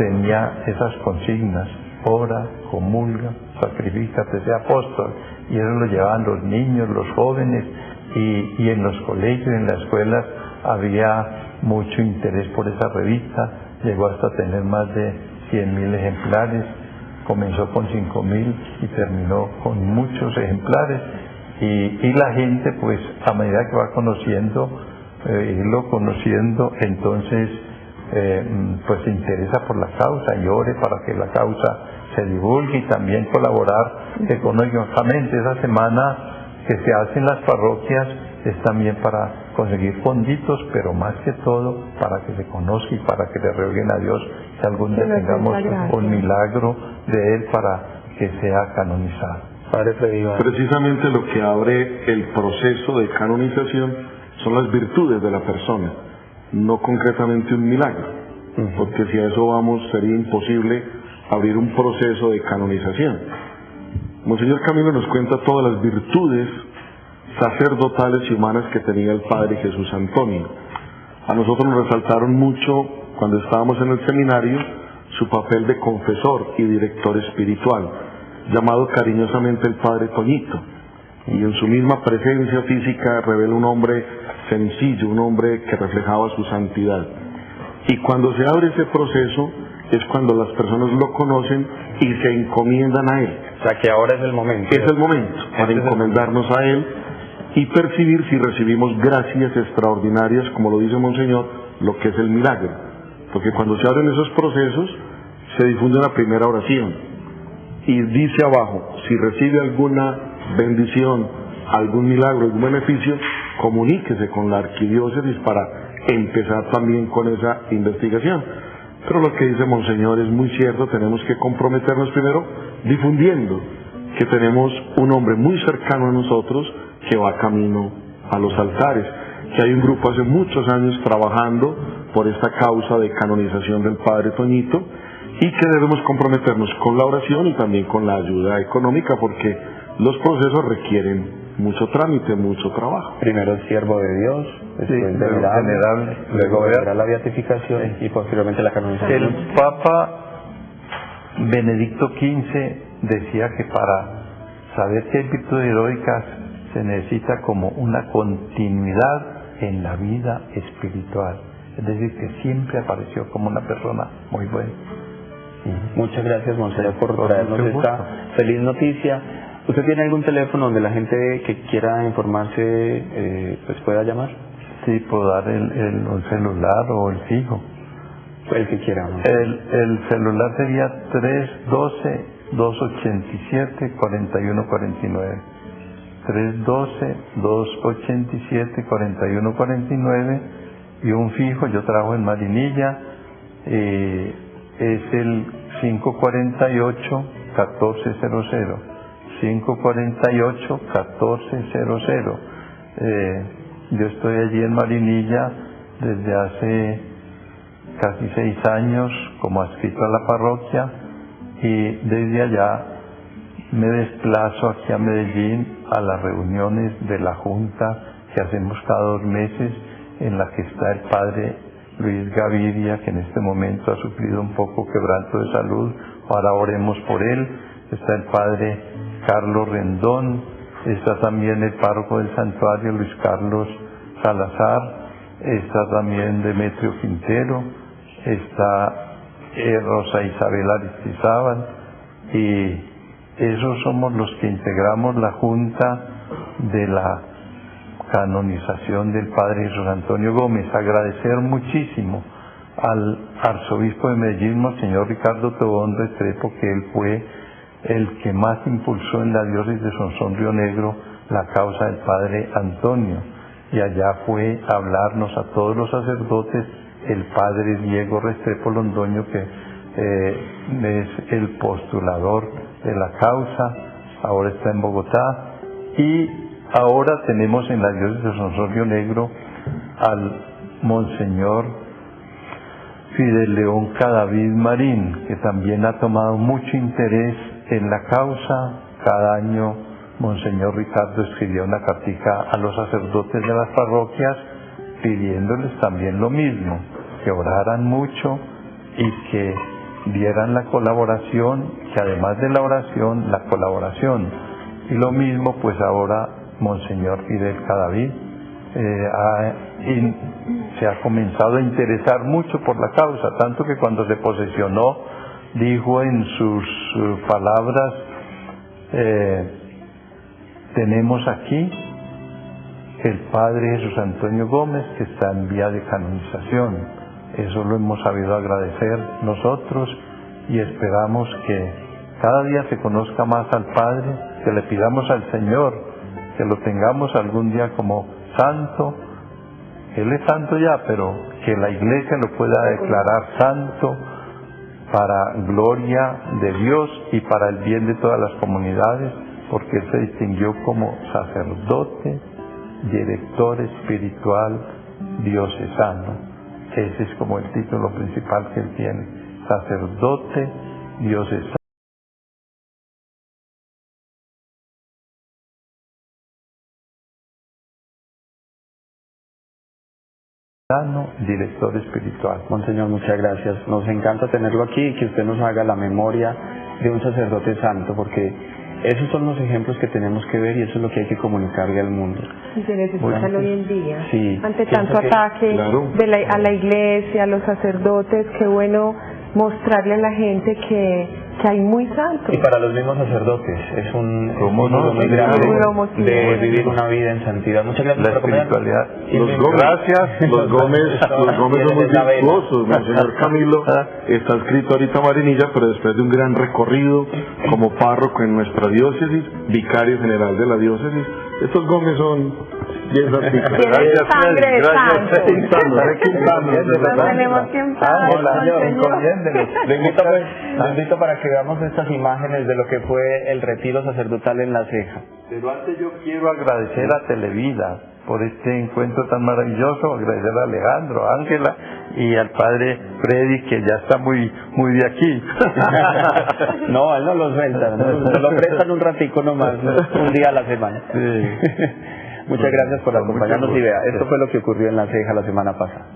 tenía esas consignas: ora, comulga, sacrifícate, sea apóstol. Y eso lo llevaban los niños, los jóvenes, y en los colegios, en las escuelas, había mucho interés por esa revista. Llegó hasta tener más de 100.000 ejemplares. Comenzó con 5.000 y terminó con muchos ejemplares. Y la gente, pues, a medida que va conociendo, irlo conociendo, entonces pues se interesa por la causa y ore para que la causa se divulgue, y también colaborar económicamente. Esa semana que se hace en las parroquias es también para conseguir fonditos, pero más que todo para que se conozca y para que le rueguen a Dios que algún día tengamos un milagro de él para que sea canonizado. Padre Freddy, precisamente lo que abre el proceso de canonización son las virtudes de la persona, no concretamente un milagro, porque si a eso vamos sería imposible abrir un proceso de canonización. Monseñor Camilo nos cuenta todas las virtudes sacerdotales y humanas que tenía el Padre Jesús Antonio. A nosotros nos resaltaron mucho, cuando estábamos en el seminario, su papel de confesor y director espiritual, llamado cariñosamente el Padre Toñito, y en su misma presencia física revela un hombre sencillo, un hombre que reflejaba su santidad. Y cuando se abre ese proceso es cuando las personas lo conocen y se encomiendan a él. O sea que ahora es el momento. Es el momento para encomendarnos a él y percibir si recibimos gracias extraordinarias, como lo dice Monseñor, lo que es el milagro. Porque cuando se abren esos procesos se difunde una primera oración y dice abajo: si recibe alguna bendición, algún milagro, algún beneficio, comuníquese con la arquidiócesis para empezar también con esa investigación. Pero lo que dice Monseñor es muy cierto, tenemos que comprometernos primero difundiendo que tenemos un hombre muy cercano a nosotros que va camino a los altares, que hay un grupo hace muchos años trabajando por esta causa de canonización del Padre Toñito, y que debemos comprometernos con la oración y también con la ayuda económica, porque los procesos requieren mucho trámite, mucho trabajo. Primero el siervo de Dios, después venerable, luego verá la beatificación y posteriormente la canonización. El Papa Benedicto XV decía que para saber que hay virtudes heroicas se necesita como una continuidad en la vida espiritual, es decir, que siempre apareció como una persona muy buena. Muchas gracias, Monseñor, por traernos esta feliz noticia. ¿Usted tiene algún teléfono donde la gente que quiera informarse pues pueda llamar? Sí, puedo dar un celular o el fijo. El que quiera. El celular sería 312-287-4149. 312-287-4149. Y un fijo, yo trabajo en Marinilla, es el 548-1400. 548-1400. Yo estoy allí en Marinilla desde hace casi 6 años como adscrito a la parroquia, y desde allá me desplazo aquí a Medellín a las reuniones de la Junta que hacemos cada 2 meses, en la que está el Padre Luis Gaviria, que en este momento ha sufrido un poco quebranto de salud. Ahora oremos por él. Está el Padre Carlos Rendón, está también el párroco del santuario Luis Carlos Salazar, está también Demetrio Quintero, está Rosa Isabel Aristizábal, y esos somos los que integramos la Junta de la canonización del Padre Jesús Antonio Gómez. Agradecer muchísimo al arzobispo de Medellín, Monseñor Ricardo Tobón Restrepo, que él fue el que más impulsó en la diócesis de Sonsón Río Negro la causa del Padre Antonio, y allá fue a hablarnos a todos los sacerdotes el Padre Diego Restrepo Londoño, que es el postulador de la causa, ahora está en Bogotá. Y ahora tenemos en la diócesis de Sonsón Río Negro al Monseñor Fidel León Cadavid Marín, que también ha tomado mucho interés en la causa. Cada año Monseñor Ricardo escribía una cartica a los sacerdotes de las parroquias pidiéndoles también lo mismo, que oraran mucho y que dieran la colaboración, que además de la oración, la colaboración. Y lo mismo pues ahora Monseñor Fidel Cadavid se ha comenzado a interesar mucho por la causa, tanto que cuando se posesionó dijo en sus palabras, tenemos aquí el Padre Jesús Antonio Gómez, que está en vía de canonización. Eso lo hemos sabido agradecer nosotros y esperamos que cada día se conozca más al Padre, que le pidamos al Señor que lo tengamos algún día como santo. Él es santo ya, pero que la Iglesia lo pueda declarar santo para gloria de Dios y para el bien de todas las comunidades, porque él se distinguió como sacerdote, director espiritual diocesano. Ese es como el título principal que él tiene, sacerdote diocesano. Director espiritual. Monseñor, muchas gracias. Nos encanta tenerlo aquí y que usted nos haga la memoria de un sacerdote santo, porque esos son los ejemplos que tenemos que ver y eso es lo que hay que comunicarle al mundo. Y se necesitan hoy en día. Sí, ante tanto ataque a la iglesia, a los sacerdotes, qué bueno mostrarle a la gente que hay muy santos. Y para los mismos sacerdotes es un no, muy grande de vivir una vida en santidad. Muchas gracias por espiritualidad. Los Gómez son muy virtuosos. Monseñor Camilo está escrito ahorita Marinilla, pero después de un gran recorrido como párroco en nuestra diócesis, vicario general de la diócesis, estos Gómez son bien artículos. Tienen sangre de santo. Tenemos que Le invito para que veamos estas imágenes de lo que fue el retiro sacerdotal en La Ceja. Pero antes yo quiero agradecer a Televida por este encuentro tan maravilloso, agradecer a Alejandro, a Ángela y al padre Freddy, que ya está muy de aquí. No, él no lo suelta, nos lo prestan un ratico nomás, un día a la semana. Sí. Muchas gracias por acompañarnos y vea, esto fue lo que ocurrió en La Ceja la semana pasada.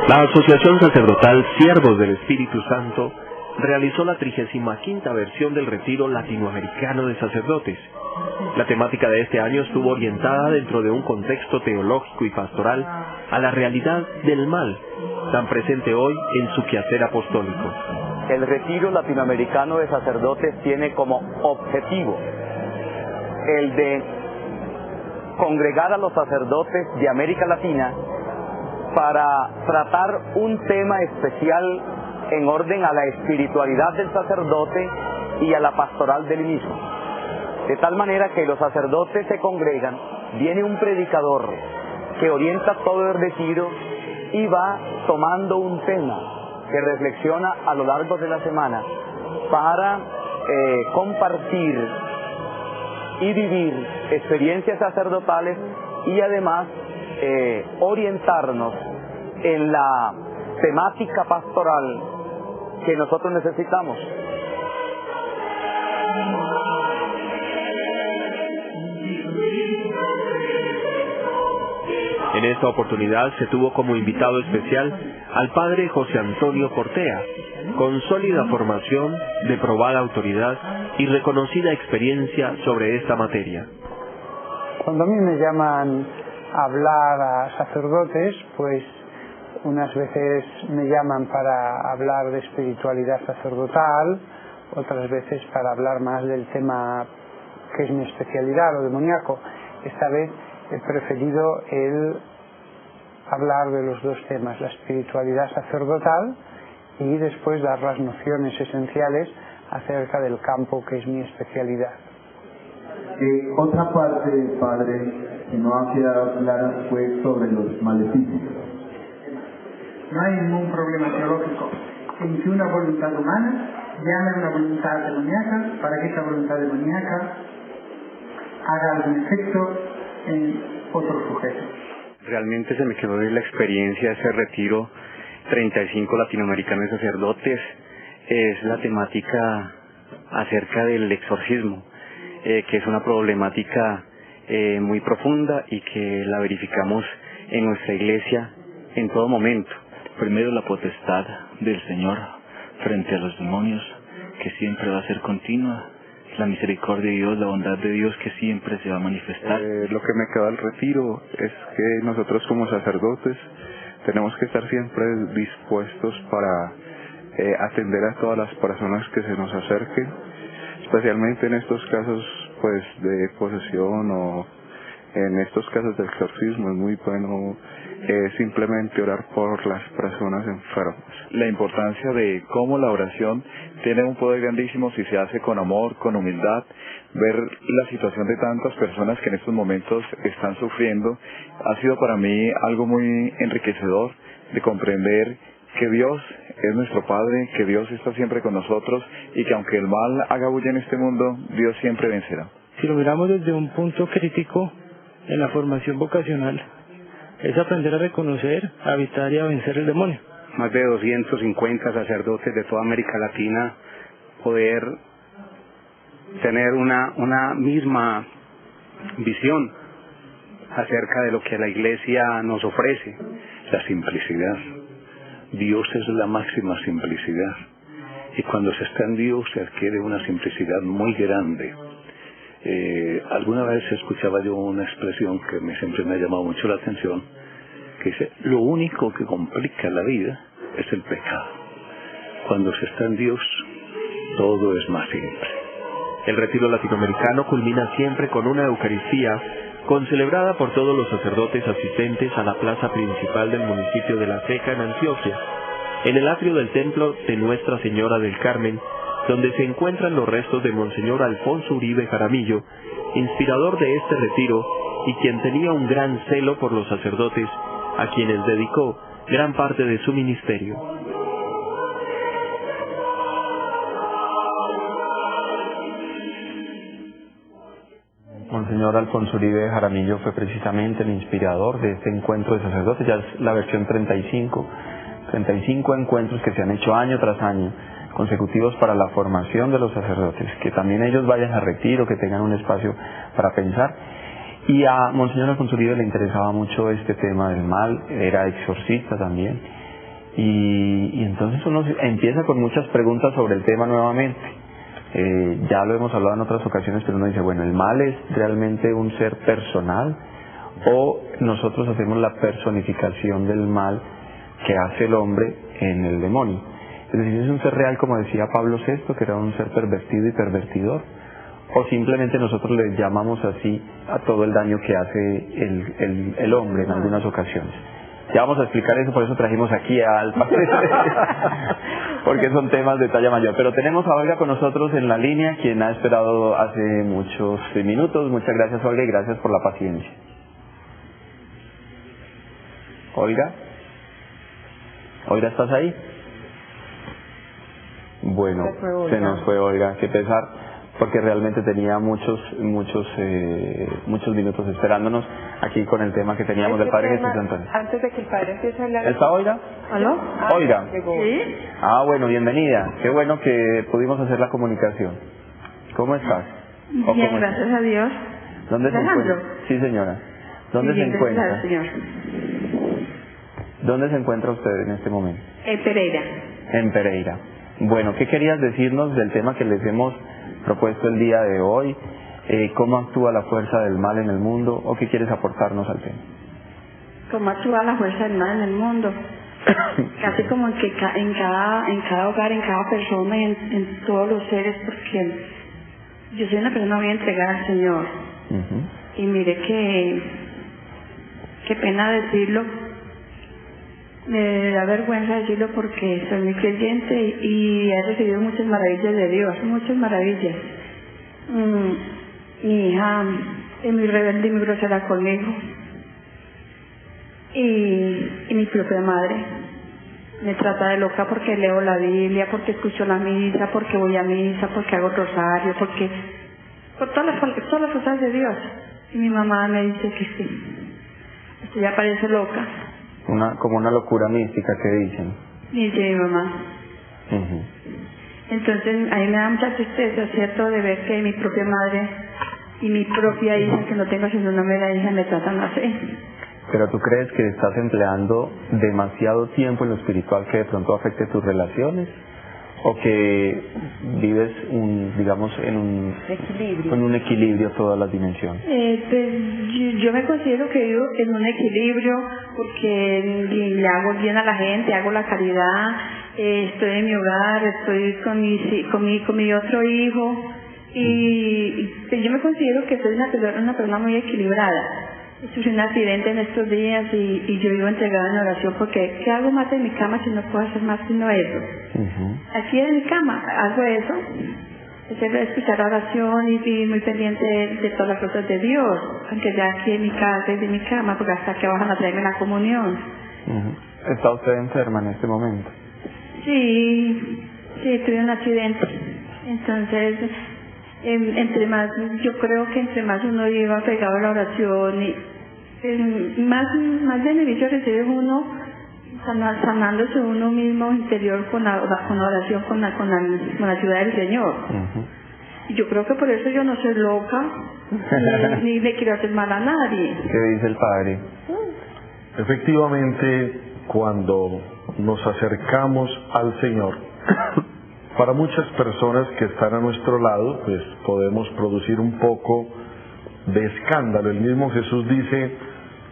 La Asociación Sacerdotal Siervos del Espíritu Santo realizó la 35ª versión del Retiro Latinoamericano de Sacerdotes. La temática de este año estuvo orientada dentro de un contexto teológico y pastoral a la realidad del mal, tan presente hoy en su quehacer apostólico. El Retiro Latinoamericano de Sacerdotes tiene como objetivo el de congregar a los sacerdotes de América Latina para tratar un tema especial en orden a la espiritualidad del sacerdote y a la pastoral del mismo. De tal manera que los sacerdotes se congregan, viene un predicador que orienta todo el retiro y va tomando un tema que reflexiona a lo largo de la semana para compartir y vivir experiencias sacerdotales y además orientarnos en la temática pastoral que nosotros necesitamos. En esta oportunidad se tuvo como invitado especial al padre José Antonio Cortea, con sólida formación, de probada autoridad y reconocida experiencia sobre esta materia. Cuando a mí me llaman a hablar a sacerdotes, pues unas veces me llaman para hablar de espiritualidad sacerdotal, otras veces para hablar más del tema que es mi especialidad, lo demoníaco. Esta vez he preferido el hablar de los dos temas, la espiritualidad sacerdotal y después dar las nociones esenciales acerca del campo que es mi especialidad. Otra parte, padre, que no ha quedado clara fue sobre los maleficios. No hay ningún problema teológico en que una voluntad humana llame a una voluntad demoníaca para que esa voluntad demoníaca haga algún efecto en otro sujeto. Realmente se me quedó de la experiencia de ese retiro 35 latinoamericanos de sacerdotes, es la temática acerca del exorcismo, que es una problemática muy profunda y que la verificamos en nuestra iglesia en todo momento. Primero, la potestad del Señor frente a los demonios, que siempre va a ser continua. La misericordia de Dios, la bondad de Dios, que siempre se va a manifestar. Lo que me queda del retiro es que nosotros como sacerdotes tenemos que estar siempre dispuestos para atender a todas las personas que se nos acerquen, especialmente en estos casos pues de posesión o en estos casos de exorcismo. Es muy bueno simplemente orar por las personas enfermas. La importancia de cómo la oración tiene un poder grandísimo si se hace con amor, con humildad, ver la situación de tantas personas que en estos momentos están sufriendo, ha sido para mí algo muy enriquecedor de comprender que Dios es nuestro Padre, que Dios está siempre con nosotros y que aunque el mal haga bulla en este mundo, Dios siempre vencerá. Si lo miramos desde un punto crítico en la formación vocacional, es aprender a reconocer, a evitar y a vencer el demonio. Más de 250 sacerdotes de toda América Latina, poder tener una misma visión acerca de lo que la Iglesia nos ofrece. La simplicidad. Dios es la máxima simplicidad. Y cuando se está en Dios se adquiere una simplicidad muy grande. Alguna vez escuchaba yo una expresión que siempre me ha llamado mucho la atención, que dice, lo único que complica la vida es el pecado. Cuando se está en Dios, todo es más simple. El retiro latinoamericano culmina siempre con una Eucaristía concelebrada por todos los sacerdotes asistentes a la plaza principal del municipio de La Ceja, en Antioquia, en el atrio del templo de Nuestra Señora del Carmen, donde se encuentran los restos de Monseñor Alfonso Uribe Jaramillo, inspirador de este retiro y quien tenía un gran celo por los sacerdotes, a quienes dedicó gran parte de su ministerio. Monseñor Alfonso Uribe Jaramillo fue precisamente el inspirador de este encuentro de sacerdotes, ya es la versión 35 encuentros que se han hecho año tras año, consecutivos para la formación de los sacerdotes, que también ellos vayan a retiro, que tengan un espacio para pensar. Y a Monseñor Alfonso Uribe le interesaba mucho este tema del mal, era exorcista también, y entonces uno empieza con muchas preguntas sobre el tema nuevamente. Ya lo hemos hablado en otras ocasiones, pero uno dice, bueno, ¿el mal es realmente un ser personal o nosotros hacemos la personificación del mal que hace el hombre en el demonio? Es decir, ¿es un ser real, como decía Pablo VI, que era un ser pervertido y pervertidor? ¿O simplemente nosotros le llamamos así a todo el daño que hace el hombre en algunas ocasiones? Ya vamos a explicar eso, por eso trajimos aquí al padre, porque son temas de talla mayor. Pero tenemos a Olga con nosotros en la línea, quien ha esperado hace muchos minutos. Muchas gracias, Olga, y gracias por la paciencia. Olga. Oiga, ¿estás ahí? Bueno, se nos fue Olga, qué pesar, porque realmente tenía muchos minutos esperándonos aquí con el tema que teníamos del Padre Jesús Antonio. Antes de que el Padre empiece a hablar... ¿Está Olga? ¿Aló? Olga. ¿Sí? Ah, bueno, bienvenida. Qué bueno que pudimos hacer la comunicación. ¿Cómo estás? Bien, gracias a Dios. ¿Dónde se encuentra? Sí, señora. ¿Dónde se encuentra? Señor. ¿Dónde se encuentra usted en este momento? En Pereira. En Pereira. Bueno, ¿qué querías decirnos del tema que les hemos propuesto el día de hoy? ¿Cómo actúa la fuerza del mal en el mundo? ¿O qué quieres aportarnos al tema? ¿Cómo actúa la fuerza del mal en el mundo? Casi como en cada hogar, en cada persona y en todos los seres, porque yo soy una persona muy entregada al Señor. Y mire qué pena decirlo, me da vergüenza decirlo porque soy muy creyente y he recibido muchas maravillas de Dios, muchas maravillas. Mi hija es muy rebelde y muy grosera conmigo, y mi propia madre me trata de loca porque leo la Biblia, porque escucho la misa, porque voy a misa, porque hago rosario, por todas las cosas de Dios. Y mi mamá me dice que sí, esto ya parece loca. Como una locura mística que dicen. Dice mi mamá. Entonces a mí me da mucha tristeza, ¿cierto?, de ver que mi propia madre y mi propia hija, que no tengo su nombre, la hija, me tratan así. ¿Pero tú crees que estás empleando demasiado tiempo en lo espiritual que de pronto afecte tus relaciones? ¿O que vives, en un equilibrio todas las dimensiones? Pues yo me considero que vivo en un equilibrio porque le hago bien a la gente, hago la caridad, estoy en mi hogar, estoy con mi otro hijo y yo me considero que soy una persona muy equilibrada. Tuve un accidente en estos días y yo vivo entregada en oración porque ¿qué hago más en mi cama si no puedo hacer más sino eso? Aquí en mi cama hago eso, es escuchar la oración y muy pendiente de todas las cosas de Dios, aunque ya aquí en mi casa y de mi cama, porque hasta que bajan a traerme la comunión. ¿Está usted enferma en este momento? Sí, tuve un accidente, entonces yo creo que entre más uno iba pegado a la oración y más beneficio recibe uno sanándose uno mismo interior con la oración, con la ayuda del Señor. Y yo creo que por eso yo no soy loca ni le quiero hacer mal a nadie. ¿Qué dice el Padre? Efectivamente, cuando nos acercamos al Señor, para muchas personas que están a nuestro lado, pues podemos producir un poco de escándalo. El mismo Jesús dice: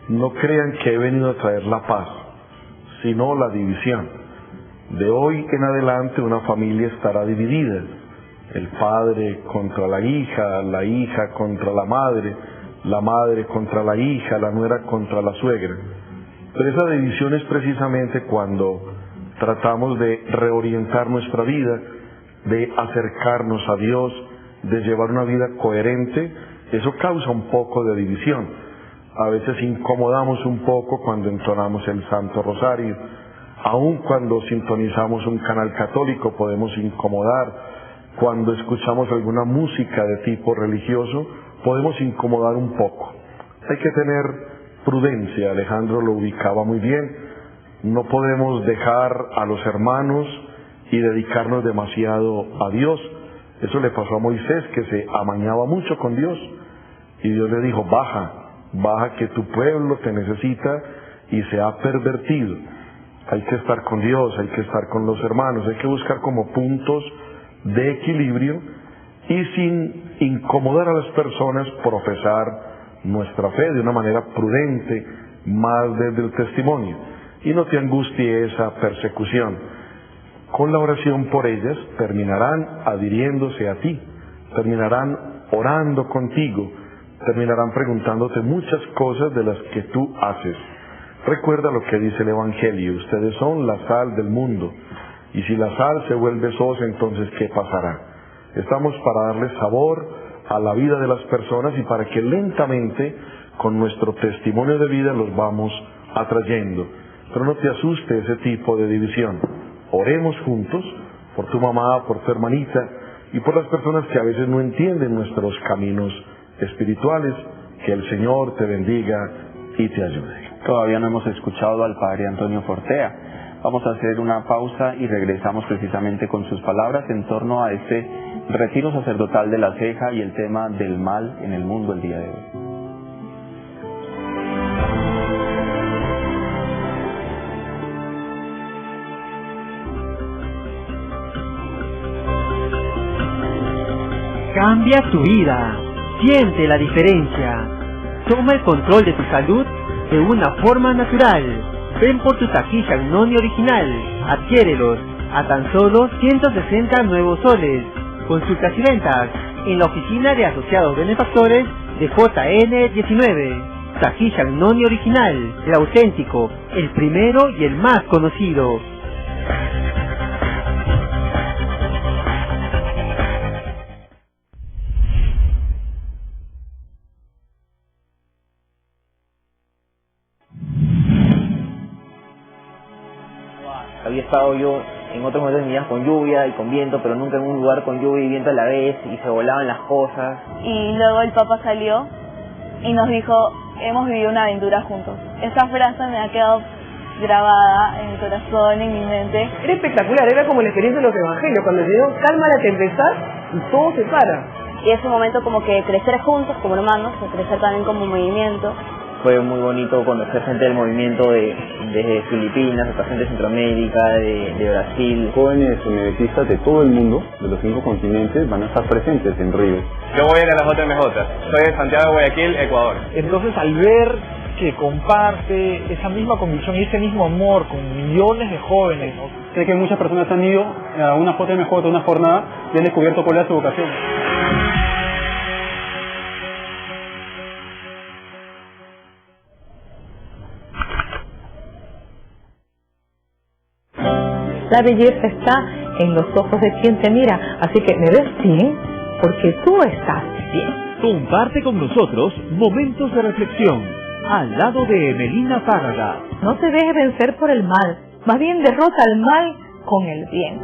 no crean que he venido a traer la paz, sino la división. De hoy en adelante una familia estará dividida: el padre contra la hija contra la madre contra la hija, la nuera contra la suegra. Pero esa división es precisamente cuando tratamos de reorientar nuestra vida, de acercarnos a Dios, de llevar una vida coherente. Eso causa un poco de división. A veces incomodamos un poco cuando entonamos el Santo Rosario. Aun cuando sintonizamos un canal católico podemos incomodar. Cuando escuchamos alguna música de tipo religioso podemos incomodar un poco. Hay que tener prudencia. Alejandro lo ubicaba muy bien. No podemos dejar a los hermanos y dedicarnos demasiado a Dios. Eso le pasó a Moisés, que se amañaba mucho con Dios. Y Dios le dijo: baja que tu pueblo te necesita y se ha pervertido. Hay que estar con Dios, hay que estar con los hermanos, hay que buscar como puntos de equilibrio y sin incomodar a las personas profesar nuestra fe de una manera prudente, más desde el testimonio. Y no te angustie esa persecución. Con la oración por ellas terminarán adhiriéndose a ti, terminarán orando contigo, terminarán preguntándote muchas cosas de las que tú haces. Recuerda lo que dice el Evangelio: ustedes son la sal del mundo, y si la sal se vuelve sosa, entonces ¿qué pasará? Estamos para darle sabor a la vida de las personas y para que lentamente, con nuestro testimonio de vida, los vamos atrayendo. pero no te asuste ese tipo de división. Oremos juntos por tu mamá, por tu hermanita y por las personas que a veces no entienden nuestros caminos espirituales. Que el Señor te bendiga y te ayude. Todavía no hemos escuchado al Padre Antonio Fortea. Vamos a hacer una pausa y regresamos precisamente con sus palabras en torno a este retiro sacerdotal de La Ceja y el tema del mal en el mundo el día de hoy. Cambia tu vida, siente la diferencia, toma el control de tu salud de una forma natural. Ven por tu taquilla Noni original, adquiérelos a tan solo 160 nuevos soles. Consultas y ventas en la oficina de asociados benefactores de JN19. Taquilla Noni original, el auténtico, el primero y el más conocido. Había estado yo en otros momentos de mi vida con lluvia y con viento, pero nunca en un lugar con lluvia y viento a la vez, y se volaban las cosas. Y luego el Papa salió y nos dijo, hemos vivido una aventura juntos. Esa frase me ha quedado grabada en mi corazón, en mi mente. Era espectacular, era como la experiencia de los evangelios, cuando llegó calma la tempestad y todo se para. Y es un momento como que crecer juntos como hermanos, crecer también como movimiento. Fue muy bonito conocer gente del movimiento desde Filipinas, hasta gente de Centroamérica, de Brasil. Jóvenes UNEDECistas de todo el mundo, de los 5 continentes, van a estar presentes en Río. Yo voy a ir a las JMJ, soy de Santiago de Guayaquil, Ecuador. Entonces, al ver que comparte esa misma convicción y ese mismo amor con millones de jóvenes, sé que muchas personas han ido a una JMJ, a una jornada, y han descubierto cuál es su vocación. La belleza está en los ojos de quien te mira, así que me ves bien porque tú estás bien. Comparte con nosotros momentos de reflexión al lado de Melina Párraga. No te dejes vencer por el mal, más bien derrota al mal con el bien.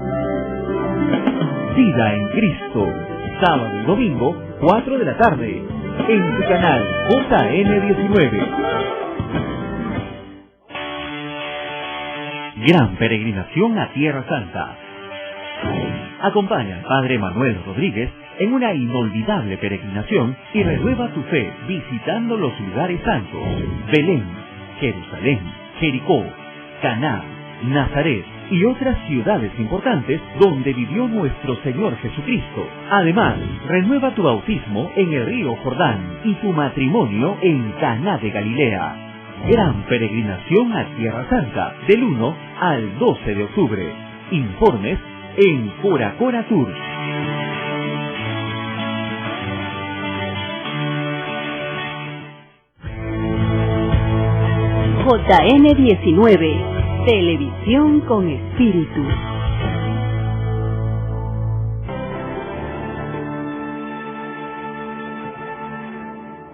Vida en Cristo, sábado y domingo, 4 de la tarde, en tu canal JN19. Gran peregrinación a Tierra Santa. Acompaña al Padre Manuel Rodríguez en una inolvidable peregrinación y renueva tu fe visitando los lugares santos: Belén, Jerusalén, Jericó, Caná, Nazaret y otras ciudades importantes donde vivió nuestro Señor Jesucristo. Además, renueva tu bautismo en el río Jordán y tu matrimonio en Caná de Galilea. Gran peregrinación a Tierra Santa, del 1 al 12 de octubre. Informes en Cora Cora Tour. JN19, Televisión con Espíritu.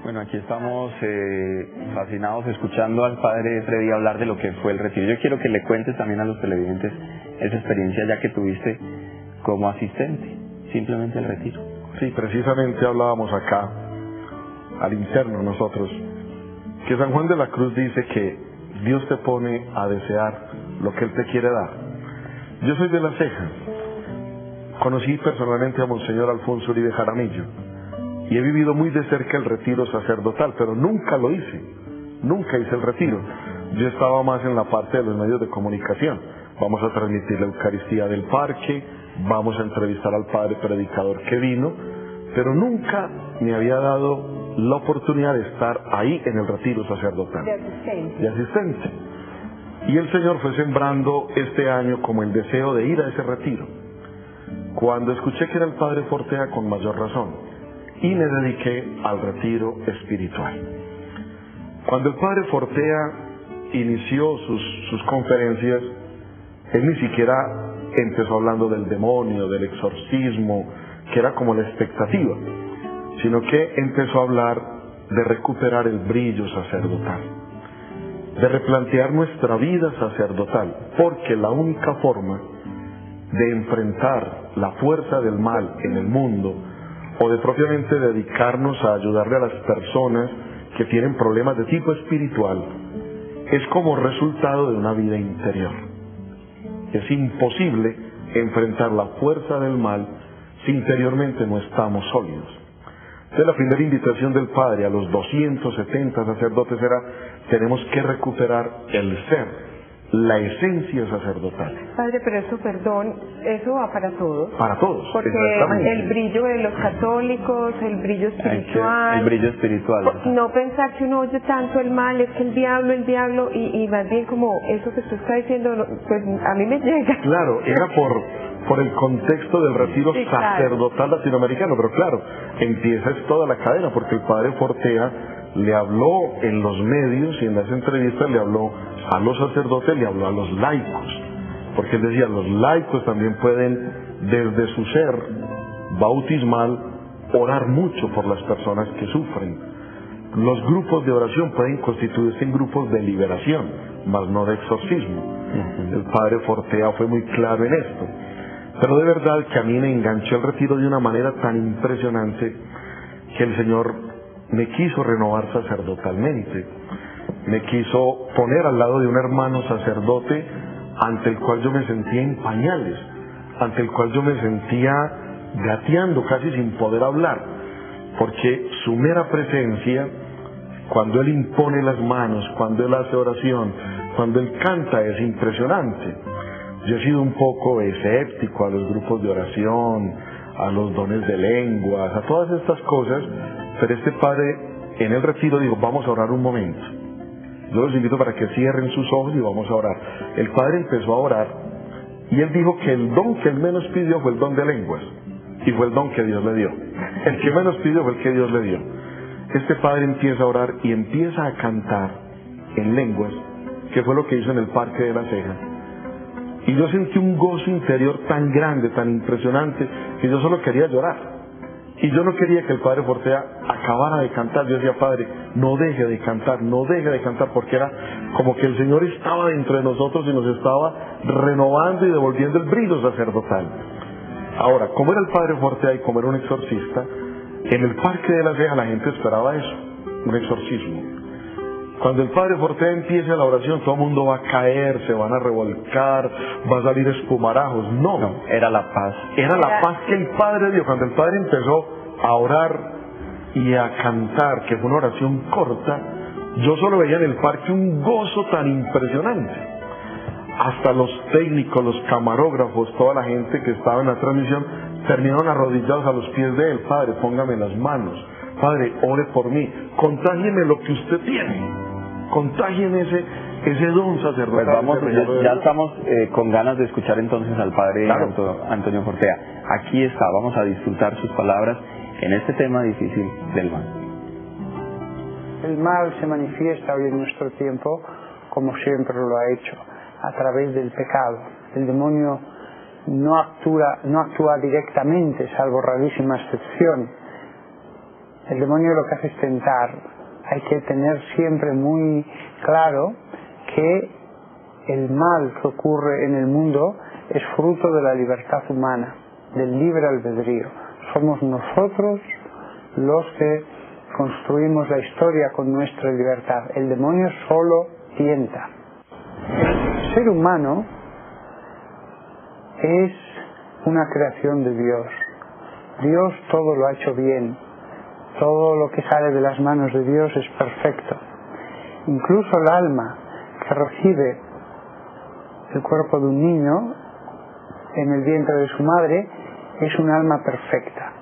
Bueno, aquí estamos fascinados escuchando al Padre Freddy hablar de lo que fue el retiro. Yo quiero que le cuentes también a los televidentes esa experiencia ya que tuviste como asistente, simplemente al retiro. Sí, precisamente hablábamos acá, al interno nosotros, que San Juan de la Cruz dice que Dios te pone a desear lo que Él te quiere dar. Yo soy de La Ceja, conocí personalmente a Monseñor Alfonso Uribe Jaramillo, y he vivido muy de cerca el retiro sacerdotal, pero nunca lo hice, nunca hice el retiro. Yo estaba más en la parte de los medios de comunicación. Vamos a transmitir la Eucaristía del parque, vamos a entrevistar al padre predicador que vino, pero nunca me había dado la oportunidad de estar ahí en el retiro sacerdotal. De asistente. Y el Señor fue sembrando este año como el deseo de ir a ese retiro. Cuando escuché que era el padre Fortea, con mayor razón, y me dediqué al retiro espiritual. Cuando el padre Fortea inició sus conferencias, él ni siquiera empezó hablando del demonio, del exorcismo, que era como la expectativa, sino que empezó a hablar de recuperar el brillo sacerdotal. de replantear nuestra vida sacerdotal, porque la única forma de enfrentar la fuerza del mal en el mundo, o de propiamente dedicarnos a ayudarle a las personas que tienen problemas de tipo espiritual, es como resultado de una vida interior. Es imposible enfrentar la fuerza del mal si interiormente no estamos sólidos. Entonces, la primera invitación del Padre a los 270 sacerdotes era: tenemos que recuperar el ser, la esencia sacerdotal. Padre, pero eso, perdón, eso va para todos. Para todos, porque exactamente. El brillo de los católicos, el brillo espiritual. El brillo espiritual. No pensar que uno oye tanto el mal, es que el diablo, y más bien como eso que tú estás diciendo, pues a mí me llega. Claro, era por el contexto del retiro sacerdotal latinoamericano, pero claro, empieza es toda la cadena, porque el Padre Fortea le habló en los medios y en las entrevistas le habló a los sacerdotes, le habló a los laicos, porque él decía: los laicos también pueden, desde su ser bautismal, orar mucho por las personas que sufren. Los grupos de oración pueden constituirse en grupos de liberación, mas no de exorcismo. El Padre Fortea fue muy claro en esto. Pero de verdad que a mí me enganchó el retiro de una manera tan impresionante que el Señor me quiso renovar sacerdotalmente. Me quiso poner al lado de un hermano sacerdote ante el cual yo me sentía en pañales, ante el cual yo me sentía gateando casi sin poder hablar, porque su mera presencia, cuando él impone las manos, cuando él hace oración, cuando él canta, es impresionante. Yo he sido un poco escéptico a los grupos de oración, a los dones de lenguas, a todas estas cosas, pero este padre en el retiro dijo: vamos a orar un momento. Yo los invito para que cierren sus ojos y vamos a orar. El padre empezó a orar y él dijo que el don que él menos pidió fue el don de lenguas, y fue el don que Dios le dio. El que menos pidió fue el que Dios le dio. Este padre empieza a orar y empieza a cantar en lenguas, que fue lo que hizo en el Parque de la Ceja. Y yo sentí un gozo interior tan grande, tan impresionante, que yo solo quería llorar. Y yo no quería que el Padre Fortea acabara de cantar. Yo decía: Padre, no deje de cantar, no deje de cantar, porque era como que el Señor estaba dentro de nosotros y nos estaba renovando y devolviendo el brillo sacerdotal. Ahora, como era el Padre Fortea y como era un exorcista, en el Parque de la Ceja la gente esperaba eso, un exorcismo. Cuando el Padre Fortea empiece la oración, todo el mundo va a caer, se van a revolcar, va a salir espumarajos. No, era la paz. Era la paz que el Padre dio. Cuando el Padre empezó a orar y a cantar, que fue una oración corta, yo solo veía en el parque un gozo tan impresionante. Hasta los técnicos, los camarógrafos, toda la gente que estaba en la transmisión, terminaron arrodillados a los pies de él: Padre, póngame las manos. Padre, ore por mí. Contágieme lo que usted tiene. Contágieme ese don sacerdotal. Pues vamos, ya estamos con ganas de escuchar entonces al Padre Antonio Fortea. Aquí está, vamos a disfrutar sus palabras en este tema difícil del mal. El mal se manifiesta hoy en nuestro tiempo, como siempre lo ha hecho, a través del pecado. El demonio no actúa directamente, salvo rarísima excepción. El demonio lo que hace es tentar. Hay que tener siempre muy claro que el mal que ocurre en el mundo es fruto de la libertad humana, del libre albedrío. Somos nosotros los que construimos la historia con nuestra libertad. El demonio solo tienta. El ser humano es una creación de Dios. Dios todo lo ha hecho bien. Todo lo que sale de las manos de Dios es perfecto. Incluso el alma que recibe el cuerpo de un niño en el vientre de su madre es un alma perfecta.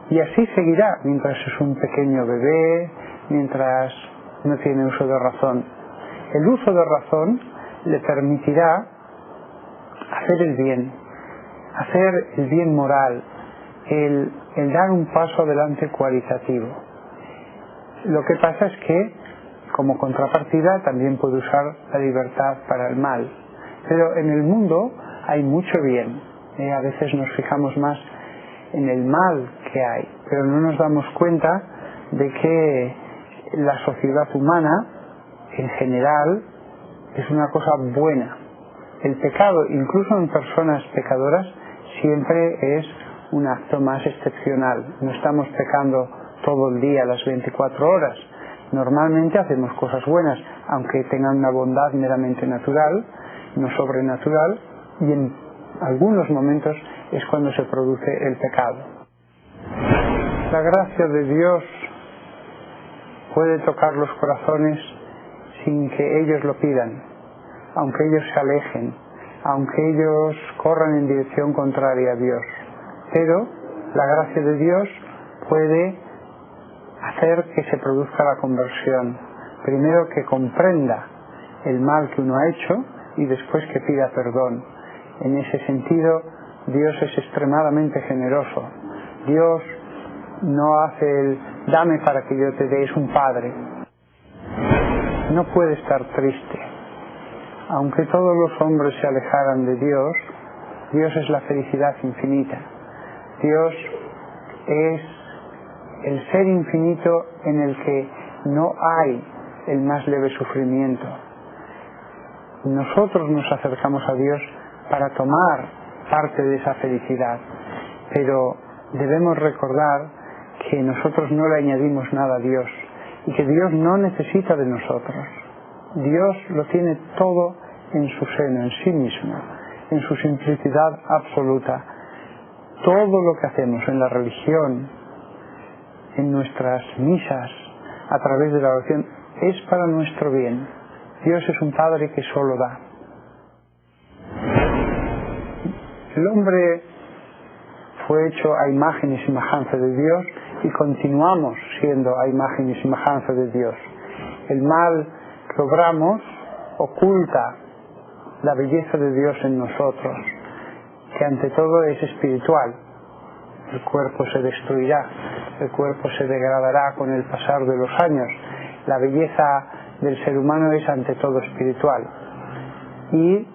Y así seguirá mientras es un pequeño bebé, mientras no tiene uso de razón. El uso de razón le permitirá hacer el bien moral, el dar un paso adelante cualitativo. Lo que pasa es que, como contrapartida, también puede usar la libertad para el mal. Pero en el mundo hay mucho bien. A veces nos fijamos más en el mal que hay, pero no nos damos cuenta de que la sociedad humana en general es una cosa buena. El pecado, incluso en personas pecadoras, siempre es un acto más excepcional. No estamos pecando todo el día, las 24 horas. Normalmente hacemos cosas buenas, aunque tengan una bondad meramente natural, no sobrenatural, y en algunos momentos es cuando se produce el pecado. La gracia de Dios puede tocar los corazones sin que ellos lo pidan, aunque ellos se alejen, aunque ellos corran en dirección contraria a Dios. Pero la gracia de Dios puede hacer que se produzca la conversión. Primero que comprenda el mal que uno ha hecho y después que pida perdón. En ese sentido, Dios es extremadamente generoso. Dios no hace el dame para que yo te dé, es un padre. No puede estar triste. Aunque todos los hombres se alejaran de Dios, Dios es la felicidad infinita. Dios es el ser infinito en el que no hay el más leve sufrimiento. Nosotros nos acercamos a Dios para tomar parte de esa felicidad, pero debemos recordar que nosotros no le añadimos nada a Dios y que Dios no necesita de nosotros. Dios lo tiene todo en su seno, en sí mismo, en su simplicidad absoluta. Todo lo que hacemos en la religión, en nuestras misas, a través de la oración, es para nuestro bien. Dios es un Padre que solo da. El hombre fue hecho a imagen y semejanza de Dios y continuamos siendo a imagen y semejanza de Dios. El mal que obramos oculta la belleza de Dios en nosotros, que ante todo es espiritual. El cuerpo se destruirá, el cuerpo se degradará con el pasar de los años. La belleza del ser humano es ante todo espiritual. Y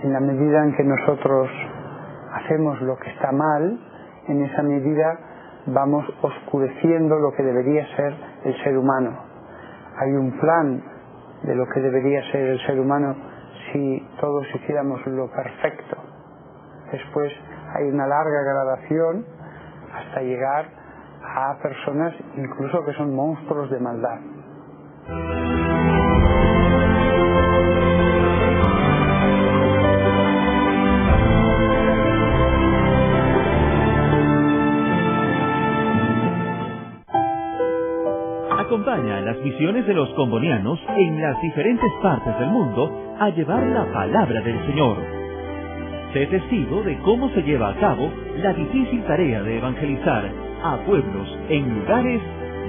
en la medida en que nosotros hacemos lo que está mal, en esa medida vamos oscureciendo lo que debería ser el ser humano. Hay un plan de lo que debería ser el ser humano si todos hiciéramos lo perfecto. Después hay una larga gradación hasta llegar a personas incluso que son monstruos de maldad. Acompaña a las misiones de los combonianos en las diferentes partes del mundo a llevar la palabra del Señor. Sé testigo de cómo se lleva a cabo la difícil tarea de evangelizar a pueblos en lugares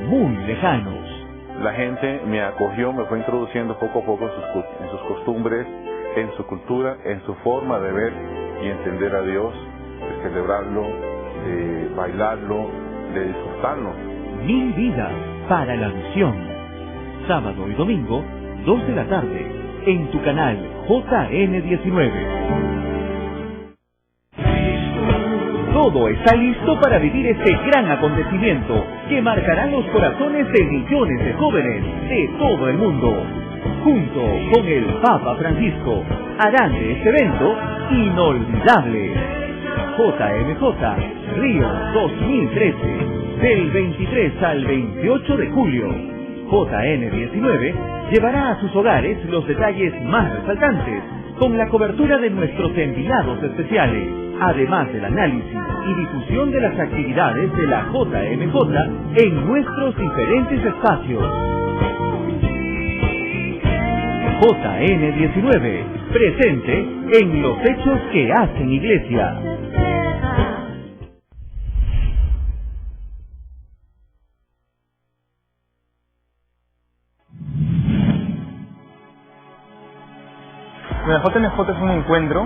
muy lejanos. La gente me acogió, me fue introduciendo poco a poco en sus costumbres, en su cultura, en su forma de ver y entender a Dios, de celebrarlo, de bailarlo, de disfrutarlo. 1000 vidas para la misión. Sábado y domingo, 2 de la tarde, en tu canal JN19. Todo está listo para vivir este gran acontecimiento que marcará los corazones de millones de jóvenes de todo el mundo. Junto con el Papa Francisco, harán de este evento inolvidable. JMJ Río 2013, del 23 al 28 de julio. JN19 llevará a sus hogares los detalles más resaltantes, con la cobertura de nuestros enviados especiales, además del análisis y difusión de las actividades de la JMJ en nuestros diferentes espacios. JN19, presente en los hechos que hacen iglesia. La JMJ es un encuentro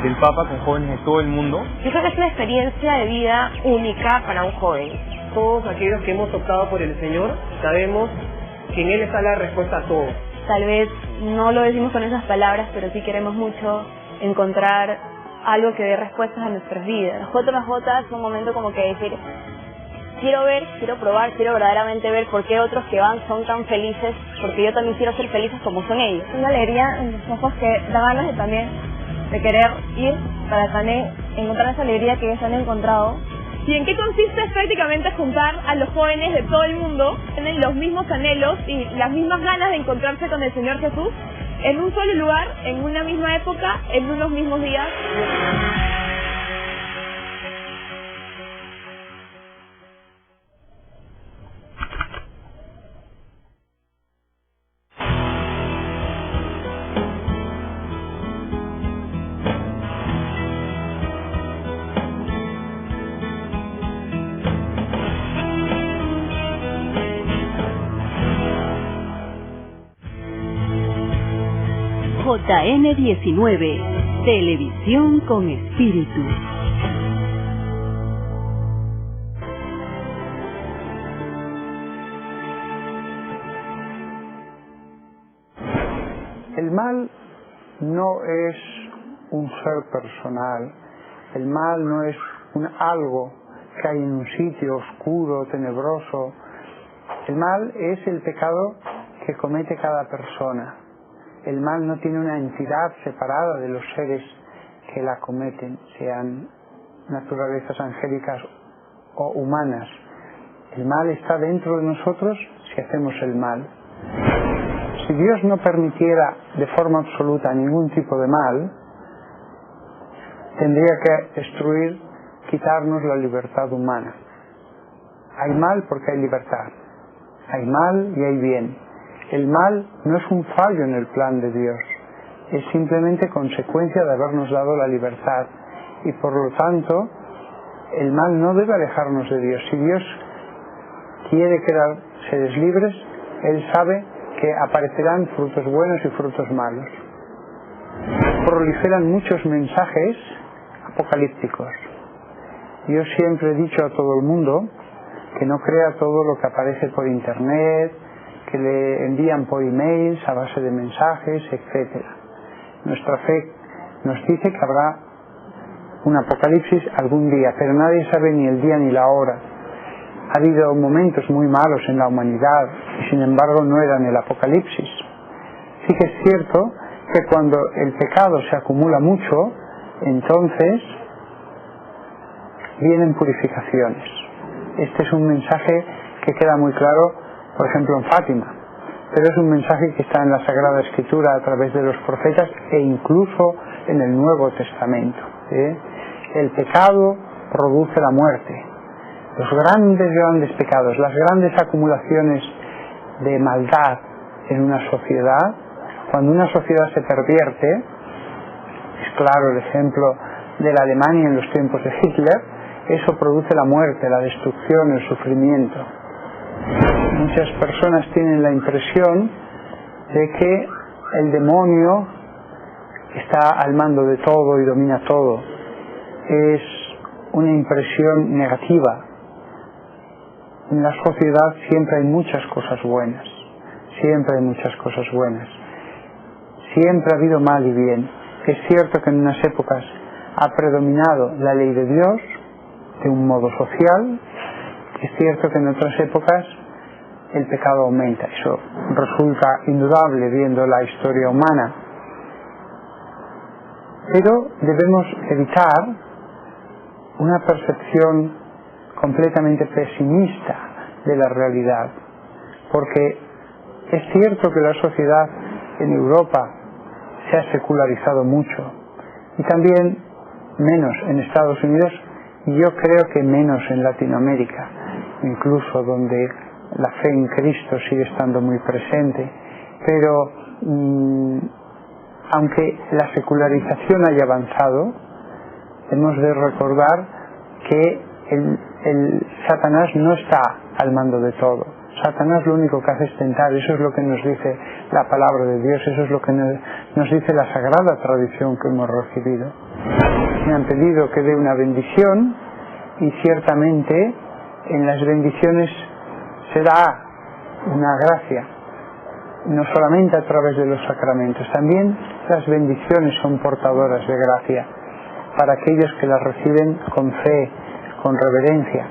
del Papa con jóvenes de todo el mundo. Yo creo que es una experiencia de vida única para un joven. Todos aquellos que hemos optado por el Señor sabemos que en Él está la respuesta a todo. Tal vez no lo decimos con esas palabras, pero sí queremos mucho encontrar algo que dé respuestas a nuestras vidas. La JMJ es un momento como que decir, quiero ver, quiero probar, quiero verdaderamente ver por qué otros que van son tan felices, porque yo también quiero ser felices como son ellos. Una alegría en los ojos que da ganas de también de querer ir para también encontrar esa alegría que ellos han encontrado. ¿Y en qué consiste? Es prácticamente juntar a los jóvenes de todo el mundo, tienen los mismos anhelos y las mismas ganas de encontrarse con el Señor Jesús en un solo lugar, en una misma época, en unos mismos días. JN19, Televisión con Espíritu. El mal no es un ser personal, el mal no es algo que hay en un sitio oscuro, tenebroso. El mal es el pecado que comete cada persona. El mal no tiene una entidad separada de los seres que la cometen, sean naturalezas angélicas o humanas. El mal está dentro de nosotros si hacemos el mal. Si Dios no permitiera de forma absoluta ningún tipo de mal, tendría que destruir, quitarnos la libertad humana. Hay mal porque hay libertad. Hay mal y hay bien. El mal no es un fallo en el plan de Dios, es simplemente consecuencia de habernos dado la libertad y por lo tanto el mal no debe alejarnos de Dios. Si Dios quiere crear seres libres, Él sabe que aparecerán frutos buenos y frutos malos. Proliferan muchos mensajes apocalípticos. Yo siempre he dicho a todo el mundo que no crea todo lo que aparece por internet, que le envían por emails a base de mensajes, etc. Nuestra fe nos dice que habrá un apocalipsis algún día, pero nadie sabe ni el día ni la hora. Ha habido momentos muy malos en la humanidad y sin embargo no eran el apocalipsis. Sí que es cierto que cuando el pecado se acumula mucho, entonces vienen purificaciones. Este es un mensaje que queda muy claro, por ejemplo en Fátima, pero es un mensaje que está en la Sagrada Escritura a través de los profetas e incluso en el Nuevo Testamento. El pecado produce la muerte. Los grandes pecados, las grandes acumulaciones de maldad en una sociedad, cuando una sociedad se pervierte, es claro el ejemplo de la Alemania en los tiempos de Hitler, eso produce la muerte, la destrucción, el sufrimiento. Muchas personas tienen la impresión de que el demonio está al mando de todo y domina todo. Es una impresión negativa. En la sociedad siempre hay muchas cosas buenas. Siempre hay muchas cosas buenas. Siempre ha habido mal y bien. Es cierto que en unas épocas ha predominado la ley de Dios de un modo social. Es cierto que en otras épocas el pecado aumenta. Eso resulta indudable viendo la historia humana. Pero debemos evitar una percepción completamente pesimista de la realidad, porque es cierto que la sociedad en Europa se ha secularizado mucho y también menos en Estados Unidos y yo creo que menos en Latinoamérica, incluso donde la fe en Cristo sigue estando muy presente, pero aunque la secularización haya avanzado, hemos de recordar que el Satanás no está al mando de todo. Satanás lo único que hace es tentar, eso es lo que nos dice la palabra de Dios, eso es lo que nos dice la sagrada tradición que hemos recibido. Me han pedido que dé una bendición y ciertamente en las bendiciones se da una gracia, no solamente a través de los sacramentos, también las bendiciones son portadoras de gracia para aquellos que las reciben con fe, con reverencia.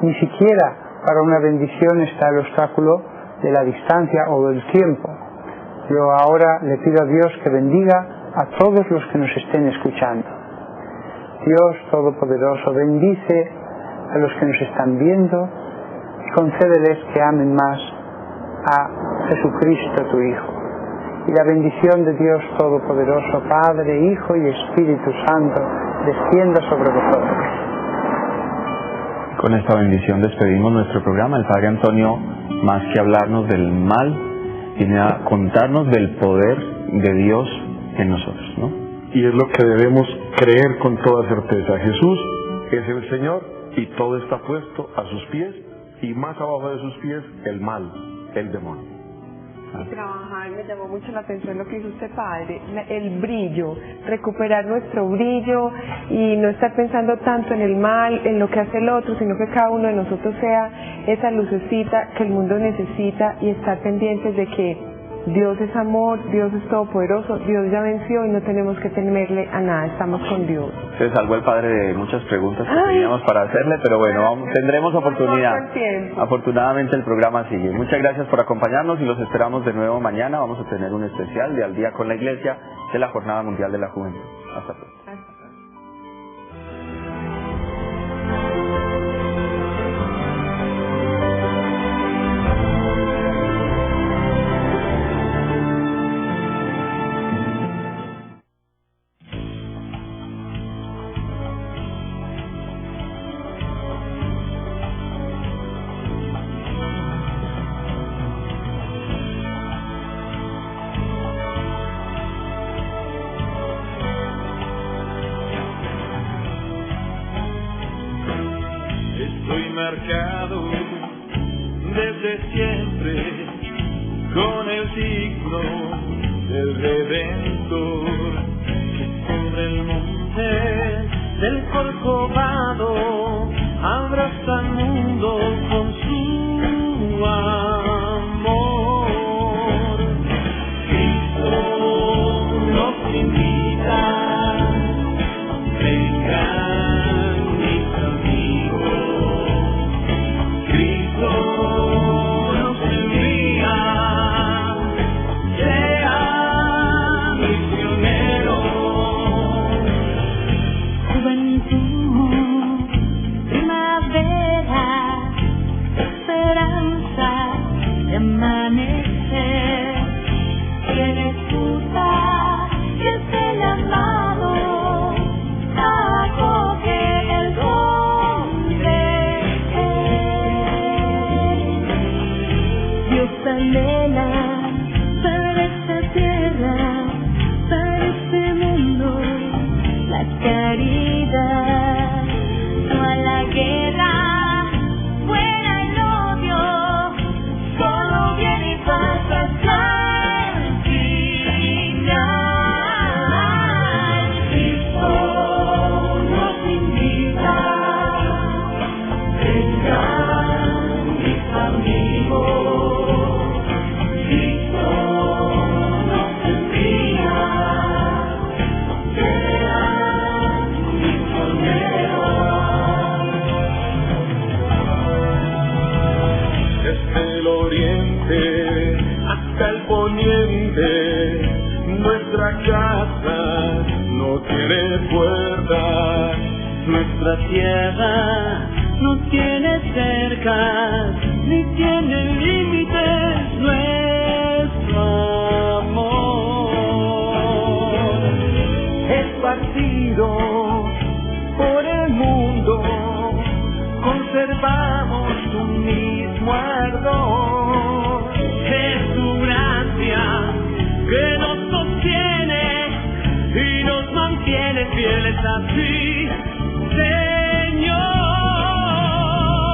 Ni siquiera para una bendición está el obstáculo de la distancia o del tiempo. Yo ahora le pido a Dios que bendiga a todos los que nos estén escuchando. Dios Todopoderoso, bendice a los que nos están viendo y concédeles que amen más a Jesucristo tu Hijo. Y la bendición de Dios Todopoderoso, Padre, Hijo y Espíritu Santo, descienda sobre vosotros. Con esta bendición despedimos nuestro programa. El Padre Antonio, más que hablarnos del mal, viene a contarnos del poder de Dios en nosotros, ¿no? Y es lo que debemos creer con toda certeza. Jesús es el Señor y todo está puesto a sus pies, y más abajo de sus pies el mal, el demonio. Trabajar, me llamó mucho la atención lo que hizo usted, padre, el brillo, recuperar nuestro brillo y no estar pensando tanto en el mal, en lo que hace el otro, sino que cada uno de nosotros sea esa lucecita que el mundo necesita, y estar pendientes de que Dios es amor, Dios es todopoderoso, Dios ya venció y no tenemos que temerle a nada, estamos con Dios. Se salvó el padre de muchas preguntas que teníamos para hacerle, pero bueno, tendremos oportunidad. Afortunadamente el programa sigue. Muchas gracias por acompañarnos y los esperamos de nuevo mañana. Vamos a tener un especial de Al Día con la Iglesia de la Jornada Mundial de la Juventud. Hasta pronto. marcado desde siempre con el signo del Redentor que sobre el monte del Corcovado abraza al mundo con su amor. Cristo nos invita, vengan mis amigos, Cristo nos envía, sean misioneros. Juventud, primavera, esperanza de amanecer, quien escucha y es el llamado, acoge el don de él. Dios anhela para esta tierra, para este mundo, la caridad, no a la guerra, fuera el odio, solo bien y paz hasta el final. Cristo nos invita, vengan mis amigos, Cristo nos envía, sean misioneros. Desde el oriente hasta el poniente, nuestra casa no tiene puertas, nuestra tierra no tiene cercas, ni tiene límites nuestro amor. Esparcido por el mundo, conservamos un mismo ardor. Es tu gracia que nos sostiene y nos mantiene fieles a ti.